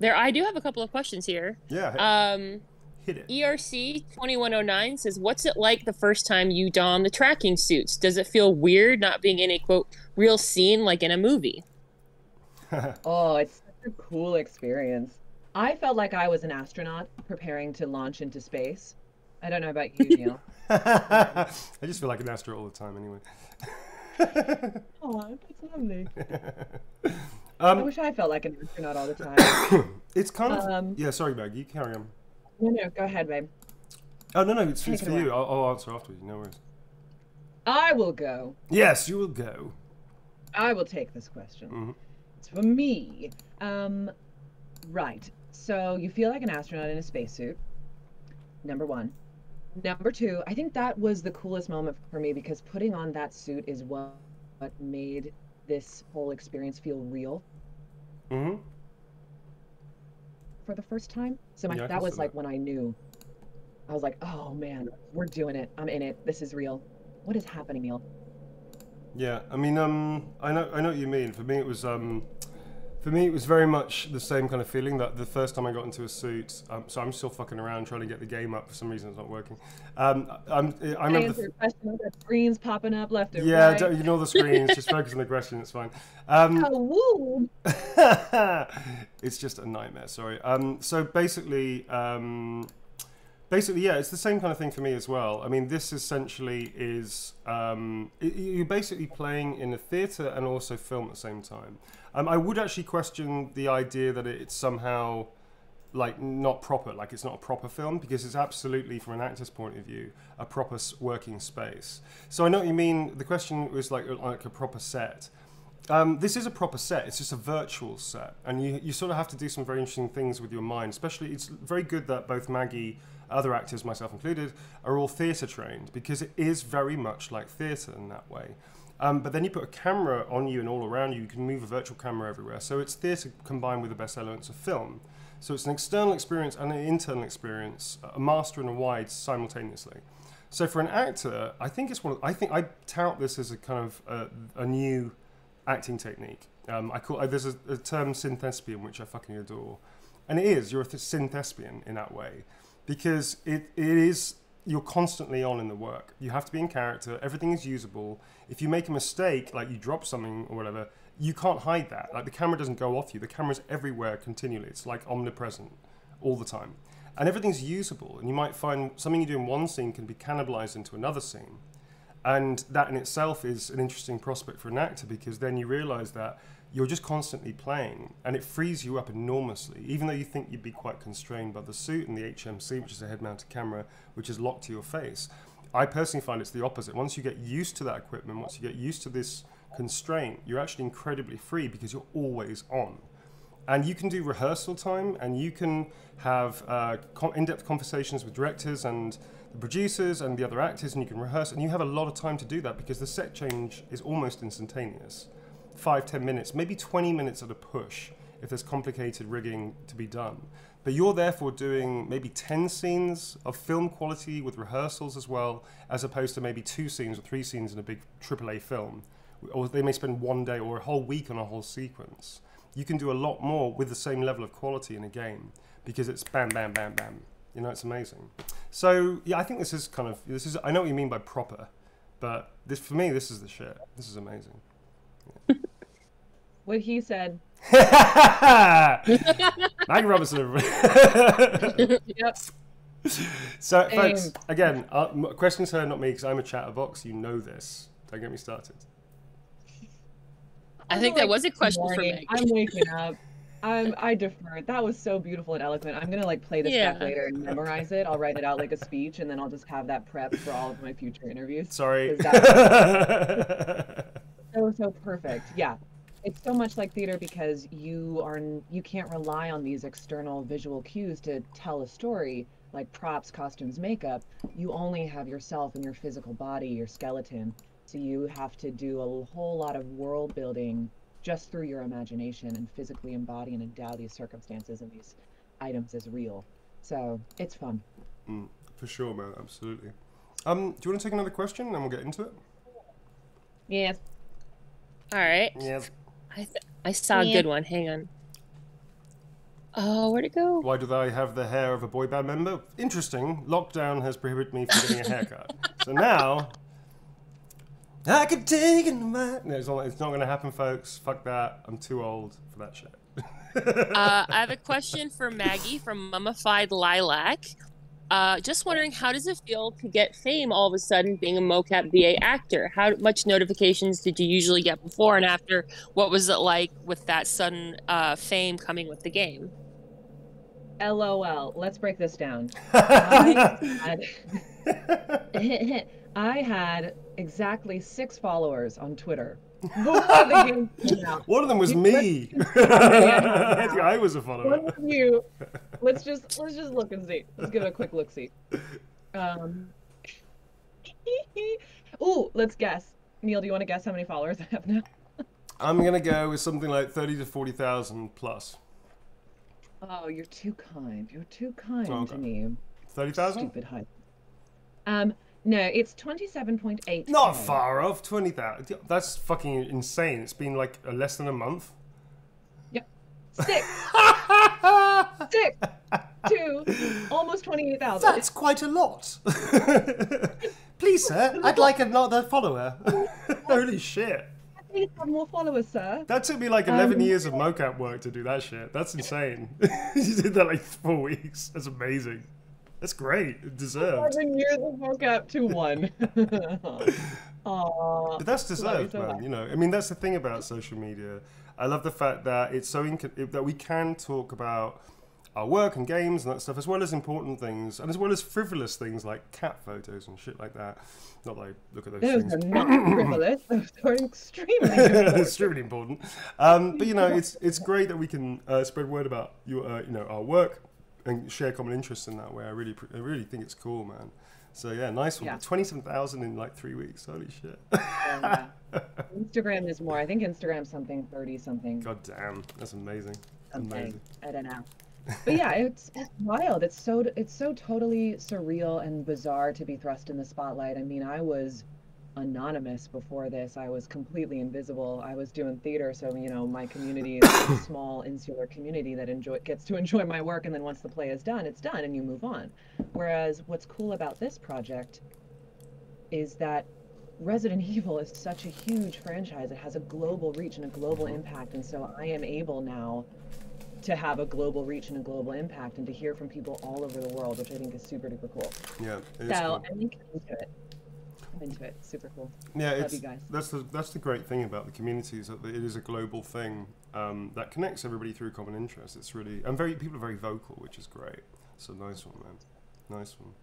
I do have a couple of questions here. Yeah, Um, hit it. ERC 2109 says, "What's it like the first time you don the tracking suits? Does it feel weird not being in a quote real scene like in a movie?" Oh, it's such a cool experience. I felt like I was an astronaut preparing to launch into space. I don't know about you, Neil. I just feel like an astronaut all the time anyway. Oh, that's lovely. I um, wish I felt like an astronaut all the time. it's kind of Um, yeah. Sorry, Meg. You carry on. no, no, go ahead, babe. Oh no, no, it's Take it for away. you. I'll answer afterwards. No worries. I will go. Yes, you will go. I will take this question. Hmm. It's for me. Um, right. So you feel like an astronaut in a spacesuit, number one. Number two, I think that was the coolest moment for me because putting on that suit is what made this whole experience feel real Hmm. for the first time. So Yeah, I can that see was that. like when I knew. I was like, oh man, we're doing it. I'm in it. This is real. What is happening, Neil? Yeah, I mean, I know what you mean. For me, it was very much the same kind of feeling that the first time I got into a suit. So I'm still fucking around trying to get the game up. For some reason, it's not working. I I remember answer your question. I've got screens popping up left and yeah, right. don't ignore the screens. Just focus on the question. It's fine. Oh, woo! It's just a nightmare. Sorry. So basically, yeah, it's the same kind of thing for me as well. I mean, this essentially is you're basically playing in a theatre and also film at the same time. I would actually question the idea that it's somehow like not proper, like it's not a proper film, because it's absolutely, from an actor's point of view, a proper working space. So I know what you mean. The question was like a proper set. This is a proper set. It's just a virtual set, and you sort of have to do some very interesting things with your mind. Especially, it's very good that both Maggie, other actors, myself included, are all theatre trained, because it is very much like theatre in that way. But then you put a camera on you and all around you. You can move a virtual camera everywhere. So it's theatre combined with the best elements of film. So it's an external experience and an internal experience, a master and a wide simultaneously. So for an actor, I think it's one. I think I tout this as a kind of a new acting technique. There's a term synthespian which I fucking adore, and it is, you're a synthespian in that way, because it is, you're constantly on in the work. You have to be in character. Everything is usable. If you make a mistake, like you drop something or whatever, you can't hide that. Like the camera doesn't go off you. The camera's everywhere continually. It's like omnipresent all the time, and everything's usable. And you might find something you do in one scene can be cannibalized into another scene. And that in itself is an interesting prospect for an actor, because then you realize that you're just constantly playing, and it frees you up enormously, even though you think you'd be quite constrained by the suit and the HMC, which is a head-mounted camera, which is locked to your face. I personally find it's the opposite. Once you get used to that equipment, once you get used to this constraint, you're actually incredibly free because you're always on. And you can do rehearsal time, and you can have in-depth conversations with directors and the producers and the other actors, and you can rehearse, and you have a lot of time to do that because the set change is almost instantaneous. 5-10 minutes, maybe 20 minutes at a push if there's complicated rigging to be done. But you're therefore doing maybe 10 scenes of film quality with rehearsals as well, as opposed to maybe 2 scenes or 3 scenes in a big AAA film. Or they may spend one day or a whole week on a whole sequence. You can do a lot more with the same level of quality in a game because it's bam, bam, bam, bam. You know, it's amazing. So yeah, I think this is I know what you mean by proper, but this, for me, this is the shit. This is amazing. What he said. Maggie Robertson, everybody. Yep. So, Same. folks, again, questions her, not me, because I'm a chatterbox. You know this. Don't get me started. I think that was a question for Morning. Meg. I'm waking up. I defer. That was so beautiful and eloquent. I'm gonna like play this back Yeah. later and memorize it. I'll write it out like a speech, and then I'll just have that prep for all of my future interviews. Sorry. 'Cause that was so perfect. Yeah. It's so much like theater because you can't rely on these external visual cues to tell a story, like props, costumes, makeup. You only have yourself and your physical body, your skeleton. So you have to do a whole lot of world building just through your imagination and physically embody and endow these circumstances and these items as real. So it's fun. For sure, man. Absolutely. Do you want to take another question and we'll get into it? Yes. All right. Yes. I saw a good one. Hang on. Oh, where'd it go? Why do I have the hair of a boy band member? Interesting. Lockdown has prohibited me from getting a haircut. So now, I can take it. No, it's not going to happen, folks. Fuck that. I'm too old for that shit. I have a question for Maggie from Mummified Lilac. Just wondering, how does it feel to get fame all of a sudden being a mocap VA actor? How much notifications did you usually get before and after? What was it like with that sudden fame coming with the game? LOL. Let's break this down. I had exactly 6 followers on Twitter before the game came out. One of them was me. I think I was a follower. One of you. Let's just look and see. Let's give it a quick look see. Ooh, let's guess. Neil, do you want to guess how many followers I have now? I'm gonna go with something like 30 to 40,000 plus. Oh, you're too kind. You're too kind Okay. to me. 30,000? Stupid hype. No, it's 27.8. Not far off. 20,000. That's fucking insane. It's been like less than a month. Yep. 6. 6 to almost 28,000. That's quite a lot. Please, sir, I'd like another follower. Holy shit. Please have more followers, sir. That took me like 11 years of mocap work to do that shit. That's insane. You did that like 4 weeks. That's amazing. That's great. Deserved. 11 years of mocap to 1. Aww. But that's deserved, so man. much. You know, I mean, that's the thing about social media. I love the fact that it's so that we can talk about our work and games and that stuff, as well as important things, and as well as frivolous things like cat photos and shit like that. Not that I look at those Those things. are not frivolous. Those are extremely important. Extremely important. But you know, it's great that we can spread word about your, you know, our work and share common interests in that way. I really think it's cool, man. So yeah, nice one. Yeah. 27,000 in like 3 weeks. Holy shit. Yeah. Instagram is more. I think Instagram's something 30 something. God damn, that's amazing. Something. Amazing. I don't know. But yeah, it's wild. It's so totally surreal and bizarre to be thrust in the spotlight. I mean, I was anonymous before this. I was completely invisible. I was doing theater, so you know, my community is a small insular community that gets to enjoy my work, and then once the play is done, it's done and you move on. Whereas what's cool about this project is that Resident Evil is such a huge franchise. It has a global reach and a global impact, and so I am able now to have a global reach and a global impact and to hear from people all over the world, which I think is super duper cool. Yeah. It is So cool. I'm into it. I'm into it. Super cool. Yeah, Love it's you guys. that's the great thing about the community is that it is a global thing that connects everybody through common interests. It's really people are very vocal, which is great. So nice one, man. Nice one.